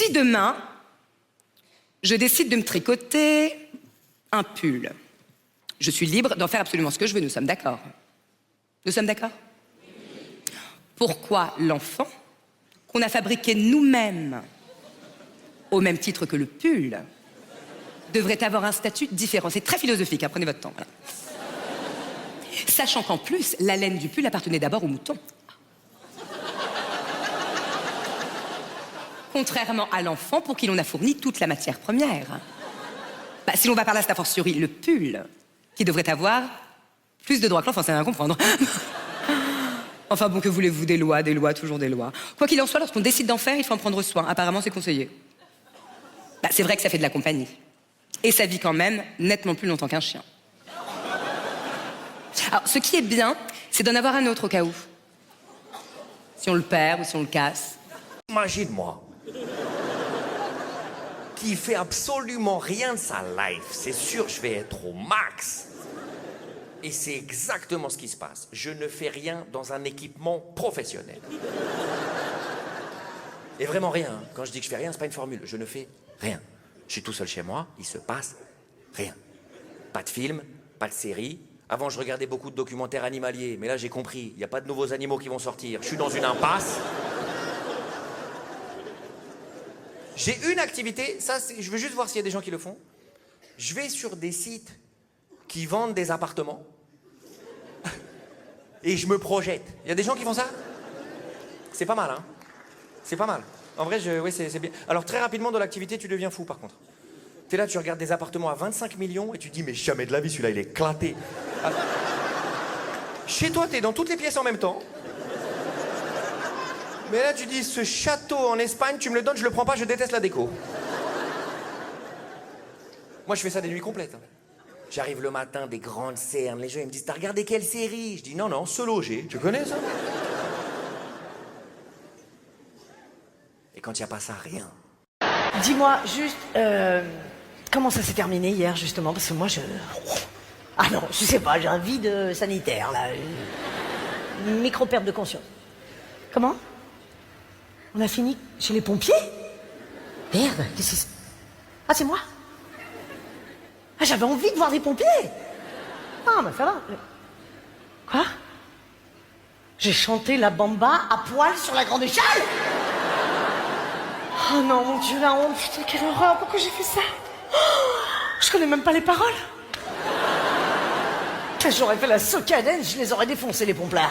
Si demain, je décide de me tricoter un pull, je suis libre d'en faire absolument ce que je veux, nous sommes d'accord? Nous sommes d'accord? Pourquoi l'enfant, qu'on a fabriqué nous-mêmes, au même titre que le pull, devrait avoir un statut différent? C'est très philosophique, hein, prenez votre temps. Voilà. Sachant qu'en plus, la laine du pull appartenait d'abord aux moutons. Contrairement à l'enfant pour qui l'on a fourni toute la matière première. Bah, si l'on va par là, c'est a fortiori le pull qui devrait avoir plus de droits que l'enfant, c'est à comprendre. Enfin bon, que voulez-vous, des lois, toujours des lois. Quoi qu'il en soit, lorsqu'on décide d'en faire, il faut en prendre soin. Apparemment, c'est conseillé. Bah, c'est vrai que ça fait de la compagnie. Et ça vit quand même nettement plus longtemps qu'un chien. Alors, ce qui est bien, c'est d'en avoir un autre au cas où. Si on le perd ou si on le casse. Imagine-moi, qui fait absolument rien de sa life. C'est sûr, je vais être au max. Et c'est exactement ce qui se passe. Je ne fais rien dans un équipement professionnel. Et vraiment rien. Hein. Quand je dis que je fais rien, c'est pas une formule. Je ne fais rien. Je suis tout seul chez moi, il se passe rien. Pas de film, pas de série. Avant, je regardais beaucoup de documentaires animaliers, mais là, j'ai compris. Il n'y a pas de nouveaux animaux qui vont sortir. Je suis dans une impasse. J'ai une activité, ça, je veux juste voir s'il y a des gens qui le font. Je vais sur des sites qui vendent des appartements et je me projette. Il y a des gens qui font ça? C'est pas mal, hein? C'est pas mal. En vrai, oui, c'est bien. Alors, très rapidement, dans l'activité, tu deviens fou, par contre. T'es là, tu regardes des appartements à 25 millions et tu te dis, mais jamais de la vie, celui-là, il est éclaté. Alors, chez toi, t'es dans toutes les pièces en même temps. Mais là, tu dis, ce château en Espagne, tu me le donnes, je le prends pas, je déteste la déco. Moi, je fais ça des nuits complètes. Hein. J'arrive le matin, des grandes cernes, les gens ils me disent, t'as regardé quelle série? Je dis, non, non, Se Loger. Tu connais ça? Et quand il n'y a pas ça, rien. Dis-moi, juste, comment ça s'est terminé hier, justement? Parce que moi, Ah non, je sais pas, j'ai un vide sanitaire, là. Une micro-perte de conscience. Comment? On a fini chez les pompiers? Merde, qu'est-ce que c'est? Ah, c'est moi? Ah, j'avais envie de voir des pompiers! Ah, bah ça va. Quoi? J'ai chanté la bamba à poil sur la grande échelle? Oh non, mon Dieu, la honte, putain, quelle horreur, pourquoi j'ai fait ça? Oh, je connais même pas les paroles. J'aurais fait la socadène, je les aurais défoncés, les pompes là.